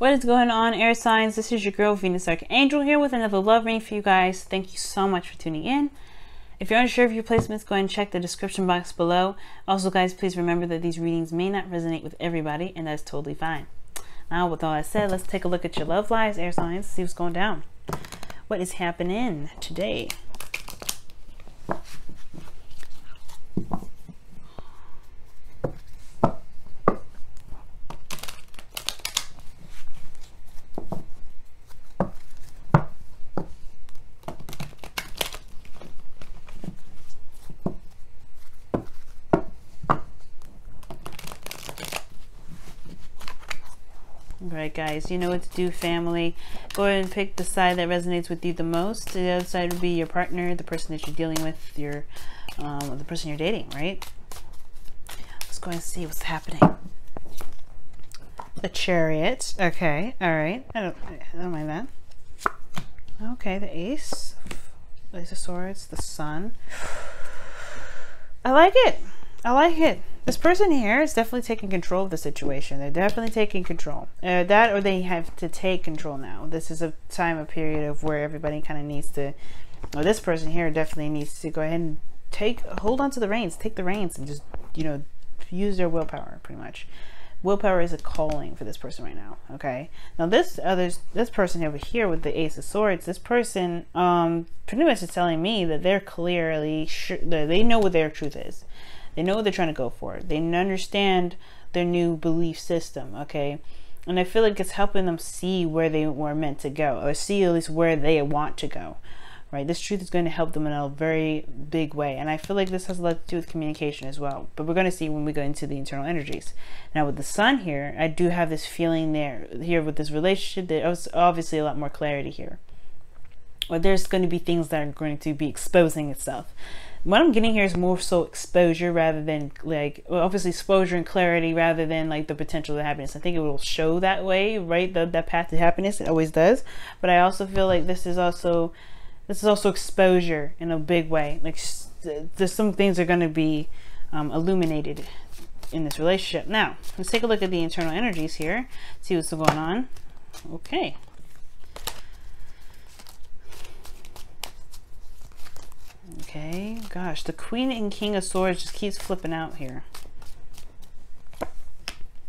What is going on, air signs? This is your girl Venus Archangel here with another love reading for you guys. Thank you so much for tuning in. If you're unsure of your placements, go ahead and check the description box below. Also, guys, please remember that these readings may not resonate with everybody, and that's totally fine. Now, with all that said, let's take a look at your love lives, air signs, see what's going down. What is happening today? Alright guys, you know what to do, family. Go ahead and pick the side that resonates with you the most. The other side would be your partner, the person that you're dealing with, your the person you're dating, right? Let's go ahead and see what's happening. The Chariot. Okay, alright. I don't mind that. Okay, the Ace of Swords, the Sun. I like it. I like it. This person here is definitely taking control of the situation. They're definitely taking control. That or they have to take control now. This is a time, a period of where everybody kind of needs to, well, this person here definitely needs to go ahead and hold on to the reins, take the reins and just, you know, use their willpower pretty much. Willpower is a calling for this person right now, okay? Now this person over here with the Ace of Swords, this person pretty much is telling me that they're clearly sure, they know what their truth is. They know what they're trying to go for. They understand their new belief system, okay? And I feel like it's helping them see where they were meant to go, or see at least where they want to go, right? This truth is going to help them in a very big way. And I feel like this has a lot to do with communication as well. But we're going to see when we go into the internal energies. Now with the Sun here, I do have this feeling here with this relationship. There's obviously a lot more clarity here. Or there's going to be things that are going to be exposing itself. What I'm getting here is more so exposure rather than like, well, obviously exposure and clarity rather than like the potential of happiness. I think it will show that way, right? That path to happiness, it always does. But I also feel like this is also exposure in a big way. Like there's some things are going to be illuminated in this relationship. Now, let's take a look at the internal energies here. See what's going on. Okay. Okay, gosh, the Queen and King of Swords just keeps flipping out here.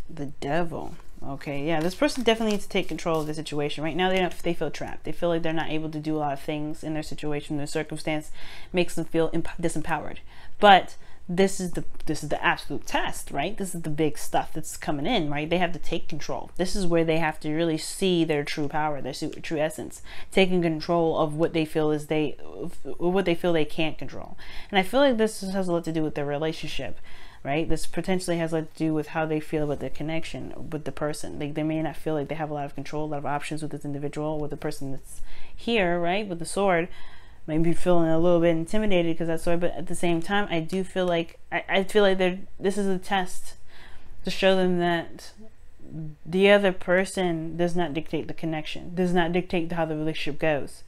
The Devil. Okay, yeah, this person definitely needs to take control of the situation. Right now, they feel trapped. They feel like they're not able to do a lot of things in their situation. Their circumstance makes them feel disempowered. But this is the absolute test, right? This is the big stuff that's coming in, right? They have to take control. This is where they have to really see their true power, their true essence, taking control of what they feel they can't control. And I feel like this has a lot to do with their relationship, right? This potentially has a lot to do with how they feel about their connection with the person. They may not feel like they have a lot of control, a lot of options with this individual, with the person that's here, right? With the sword. Maybe feeling a little bit intimidated because that's why, but at the same time, I do feel like I feel like this is a test to show them that the other person does not dictate the connection, does not dictate how the relationship goes.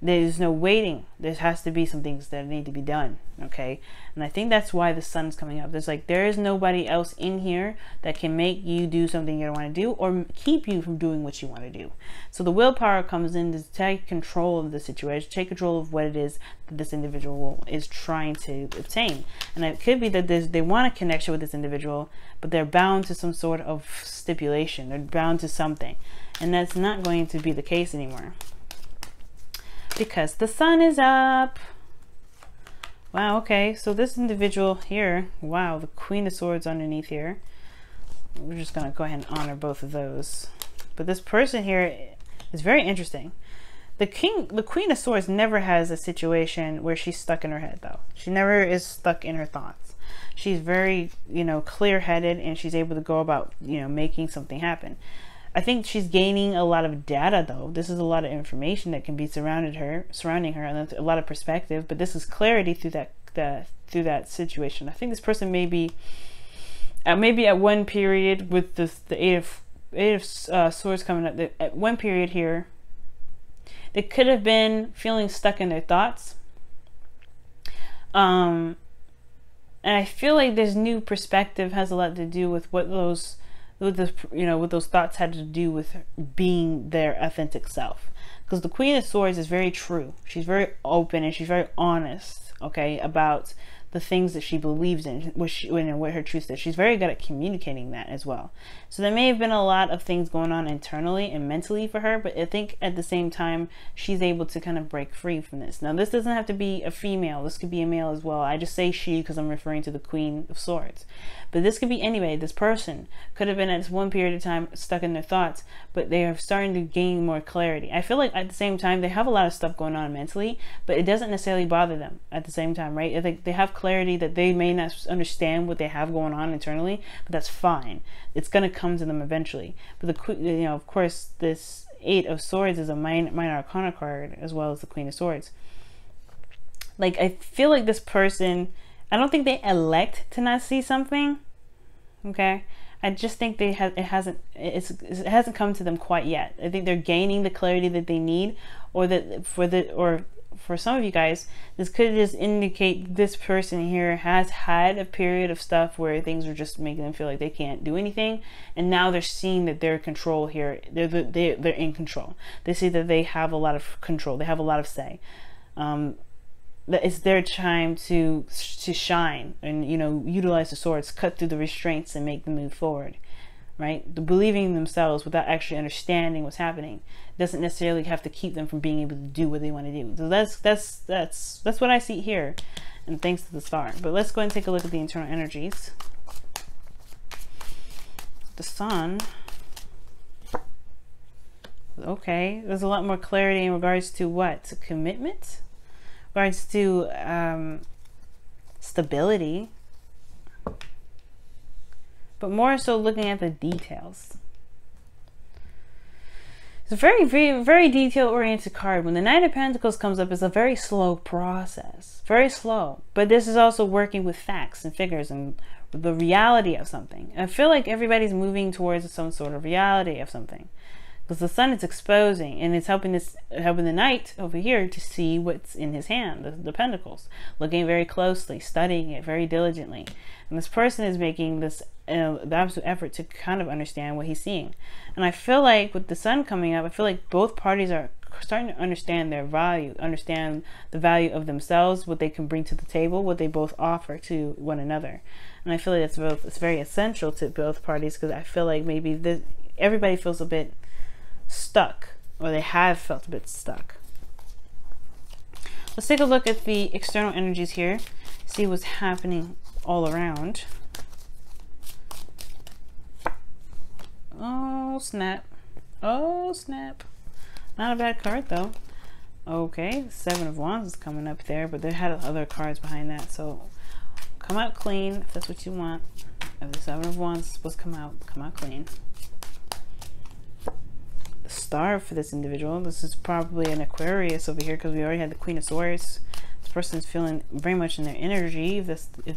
There's no waiting. There has to be some things that need to be done, okay? And I think that's why the Sun's coming up. There is nobody else in here that can make you do something you don't want to do or keep you from doing what you want to do. So the willpower comes in to take control of the situation, take control of what it is that this individual is trying to obtain. And it could be that they want a connection with this individual, but they're bound to some sort of stipulation. They're bound to something. And that's not going to be the case anymore, because the Sun is up. Wow, okay, so this individual here, wow, the Queen of Swords underneath here. We're just gonna go ahead and honor both of those. But this person here is very interesting. The Queen of Swords never has a situation where she's stuck in her head, though. She never is stuck in her thoughts. She's very, you know, clear-headed, and she's able to go about, you know, making something happen. I think she's gaining a lot of data, though. This is a lot of information that can be surrounding her, and a lot of perspective. But this is clarity through that situation. I think this person may be, maybe at one period with the Eight of Swords coming up. At one period here, they could have been feeling stuck in their thoughts. And I feel like this new perspective has a lot to do with what those with this, you know, what those thoughts had to do with being their authentic self. Because the Queen of Swords is very true. She's very open and she's very honest, okay, about the things that she believes in, what her truth is. She's very good at communicating that as well. So there may have been a lot of things going on internally and mentally for her, but I think at the same time, she's able to kind of break free from this. Now, this doesn't have to be a female. This could be a male as well. I just say she because I'm referring to the Queen of Swords. But this could be anybody. This person could have been at this one period of time stuck in their thoughts, but they are starting to gain more clarity. I feel like at the same time, they have a lot of stuff going on mentally, but it doesn't necessarily bother them at the same time, right? I think they have clarity that they may not understand what they have going on internally, but that's fine. It's going to come to them eventually. But the, you know, of course, this Eight of Swords is a minor arcana card as well as the Queen of Swords. Like, I feel like this person, I don't think they elect to not see something. Okay, I just think it hasn't come to them quite yet. I think they're gaining the clarity that they need, or that for some of you guys, this could just indicate this person here has had a period of stuff where things are just making them feel like they can't do anything, and now they're seeing that they're in control here. They're in control. They see that they have a lot of control. They have a lot of say. That it's their time to shine and, you know, utilize the swords, cut through the restraints and make them move forward, right? The believing in themselves without actually understanding what's happening doesn't necessarily have to keep them from being able to do what they want to do. So that's what I see here, and thanks to the star. But let's go ahead and take a look at the internal energies. The Sun. Okay, there's a lot more clarity in regards to what? Commitment? Regards to stability, but more so looking at the details. It's a very, very, very detail-oriented card. When the Knight of Pentacles comes up, it's a very slow process, very slow. But this is also working with facts and figures and the reality of something. I feel like everybody's moving towards some sort of reality of something. Because the Sun is exposing, and it's helping the Knight over here to see what's in his hand, the Pentacles, looking very closely, studying it very diligently. And this person is making this the absolute effort to kind of understand what he's seeing. And I feel like with the Sun coming up, I feel like both parties are starting to understand their value, understand the value of themselves, what they can bring to the table, what they both offer to one another. And I feel like it's very essential to both parties, because I feel like maybe everybody feels a bit stuck, or they have felt a bit stuck. Let's take a look at the external energies here, see what's happening all around. Oh snap, oh snap. Not a bad card though. Okay, Seven of Wands is coming up there, but they had other cards behind that, so come out clean if that's what you want. If the Seven of Wands is supposed to come out clean. Star for this individual. This is probably an Aquarius over here, because we already had the Queen of Swords. This person is feeling very much in their energy. If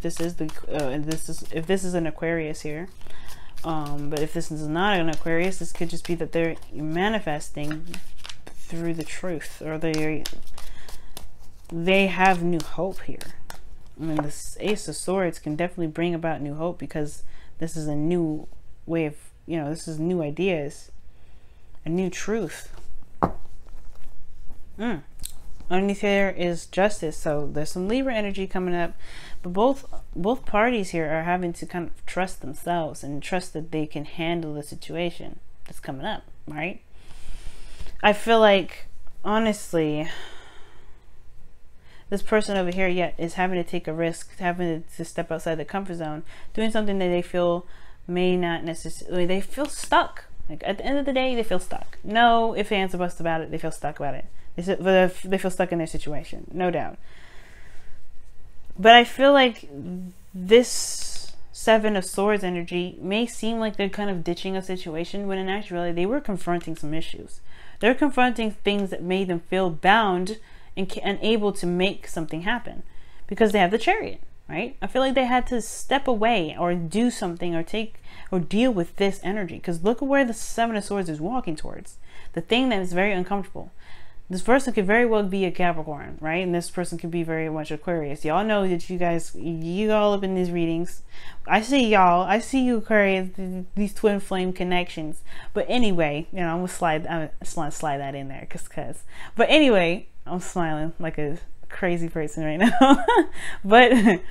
this is an Aquarius here, but if this is not an Aquarius, this could just be that they're manifesting through the truth, or they have new hope here. I mean, this Ace of Swords can definitely bring about new hope, because this is a new way of, you know, this is new ideas. A new truth. Underneath here is Justice, so there's some Libra energy coming up, but both parties here are having to kind of trust themselves and trust that they can handle the situation that's coming up, right? I feel like, honestly, this person over here yet is having to take a risk, having to step outside the comfort zone, doing something that they feel may not necessarily, they feel stuck. Like, at the end of the day, they feel stuck. No ifs, ands, or buts about it. They feel stuck about it. They feel stuck in their situation, no doubt. But I feel like this Seven of Swords energy may seem like they're kind of ditching a situation, when in actuality, they were confronting some issues. They're confronting things that made them feel bound and unable to make something happen, because they have the Chariot, right? I feel like they had to step away or do something, or deal with this energy, because look at where the Seven of Swords is walking towards. The thing that is very uncomfortable. This person could very well be a Capricorn, right? And this person could be very much Aquarius. Y'all know that you all up in these readings. I see y'all. I see you, Aquarius, these twin flame connections. But anyway, you know, I'm just want to slide that in there, cause. But anyway, I'm smiling like a crazy person right now. But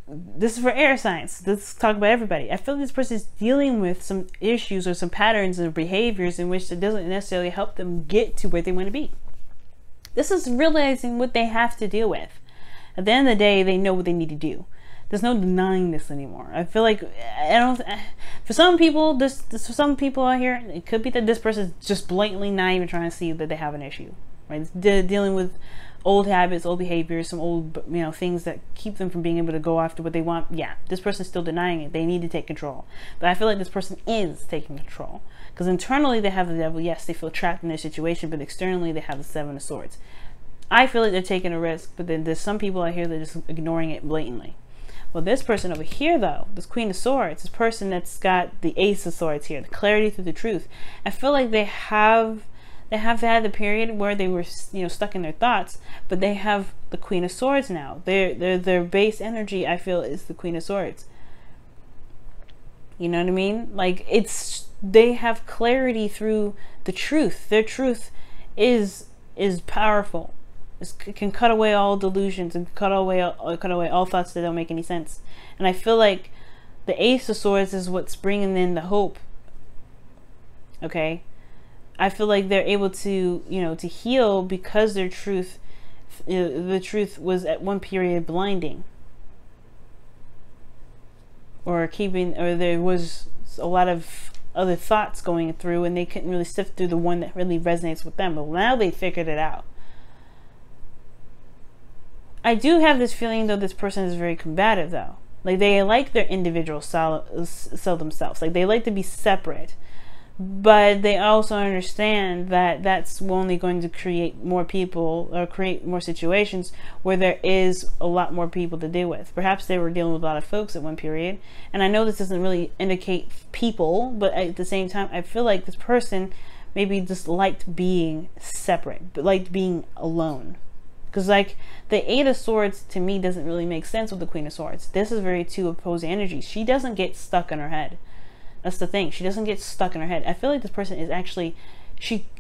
this is for air signs. Let's talk about everybody. I feel like this person is dealing with some issues or some patterns and behaviors in which it doesn't necessarily help them get to where they want to be. This is realizing what they have to deal with. At the end of the day, they know what they need to do. There's no denying this anymore. I feel like for some people, for some people out here, it could be that this person is just blatantly not even trying to see that they have an issue, right? They're dealing with old habits, old behaviors, some old, you know, things that keep them from being able to go after what they want. Yeah, this person's still denying it. They need to take control. But I feel like this person is taking control. Because internally they have the devil. Yes, they feel trapped in their situation, but externally they have the Seven of Swords. I feel like they're taking a risk, but then there's some people out here that are just ignoring it blatantly. Well, this person over here, though, this Queen of Swords, this person that's got the Ace of Swords here, the clarity through the truth. I feel like they have had the period where they were, you know, stuck in their thoughts, but they have the Queen of Swords now. Their base energy, I feel, is the Queen of Swords. You know what I mean? Like, they have clarity through the truth. Their truth is powerful. It can cut away all delusions and cut away all thoughts that don't make any sense. And I feel like the Ace of Swords is what's bringing in the hope. Okay? I feel like they're able to, you know, to heal because their truth, the truth was at one period blinding. Or there was a lot of other thoughts going through and they couldn't really sift through the one that really resonates with them. But now they figured it out. I do have this feeling, though, this person is very combative, though. Like, they like their individual sell themselves. Like, they like to be separate. But they also understand that that's only going to create more people or create more situations where there is a lot more people to deal with. Perhaps they were dealing with a lot of folks at one period. And I know this doesn't really indicate people, but at the same time, I feel like this person maybe just liked being separate, but liked being alone. Because, like, the Eight of Swords to me doesn't really make sense with the Queen of Swords. This is very two opposing energies. She doesn't get stuck in her head. That's the thing. She doesn't get stuck in her head. I feel like this person is actually,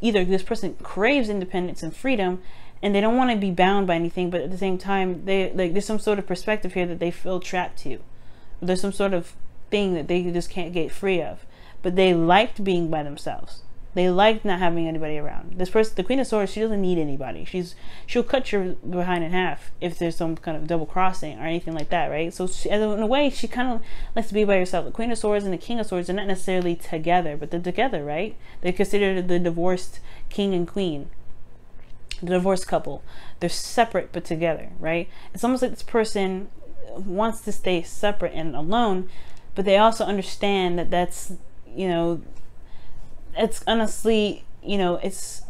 this person craves independence and freedom, and they don't want to be bound by anything, but at the same time, there's some sort of perspective here that they feel trapped to. There's some sort of thing that they just can't get free of. But they liked being by themselves. They like not having anybody around. This person, the Queen of Swords, she doesn't need anybody. She'll cut your behind in half if there's some kind of double crossing or anything like that, right? So in a way, she kind of likes to be by herself. The Queen of Swords and the King of Swords are not necessarily together, but they're together, right? They're considered the divorced king and queen, the divorced couple. They're separate but together, right? It's almost like this person wants to stay separate and alone, but they also understand that that's, you know, it's honestly, you know, it's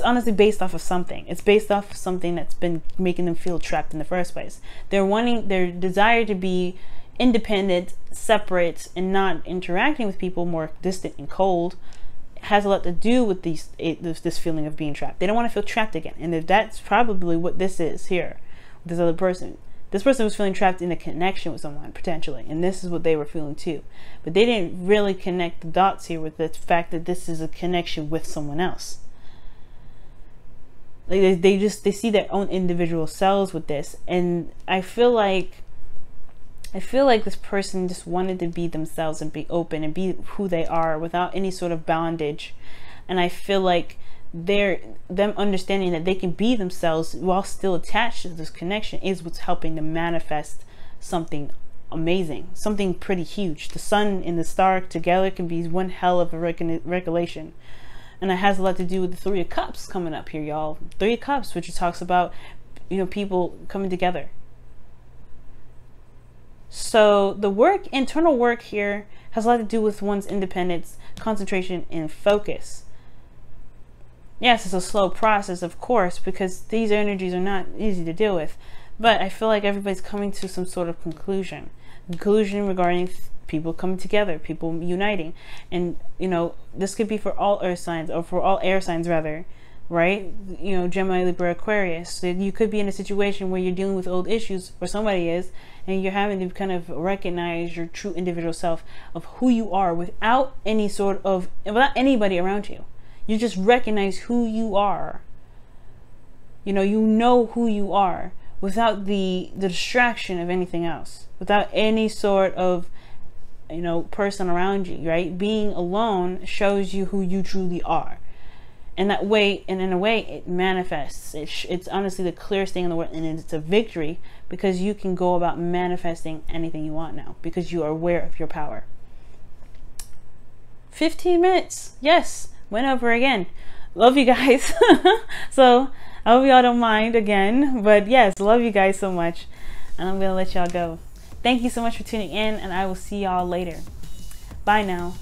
honestly based off of something. It's based off of something that's been making them feel trapped in the first place. Their desire to be independent, separate, and not interacting with people, more distant and cold, has a lot to do with this feeling of being trapped. They don't want to feel trapped again. And that's probably what this is here, with this other person. This person was feeling trapped in a connection with someone, potentially. And this is what they were feeling too. But they didn't really connect the dots here with the fact that this is a connection with someone else. Like they see their own individual selves with this. And I feel like this person just wanted to be themselves and be open and be who they are without any sort of bondage. And I feel like them understanding that they can be themselves while still attached to this connection is what's helping them manifest something amazing, something pretty huge. The sun and the star together can be one hell of a revelation. And it has a lot to do with the Three of Cups coming up here, y'all. Three of Cups, which talks about, you know, people coming together. So the internal work here has a lot to do with one's independence, concentration, and focus. Yes, it's a slow process, of course, because these energies are not easy to deal with. But I feel like everybody's coming to some sort of conclusion regarding people coming together, people uniting. And you know, this could be for all earth signs, or for all air signs rather, right? You know, Gemini, Libra, Aquarius. So you could be in a situation where you're dealing with old issues, or somebody is, and you're having to kind of recognize your true individual self of who you are without without anybody around you. You just recognize who you are. You know who you are without the distraction of anything else, without any sort of, you know, person around you, right? Being alone shows you who you truly are. And that way, and in a way, it manifests. It's honestly the clearest thing in the world, and it's a victory, because you can go about manifesting anything you want now, because you are aware of your power. 15 minutes. Yes, went over again. Love you guys. So I hope y'all don't mind again, but yes, love you guys so much, and I'm gonna let y'all go. Thank you so much for tuning in, and I will see y'all later. Bye now.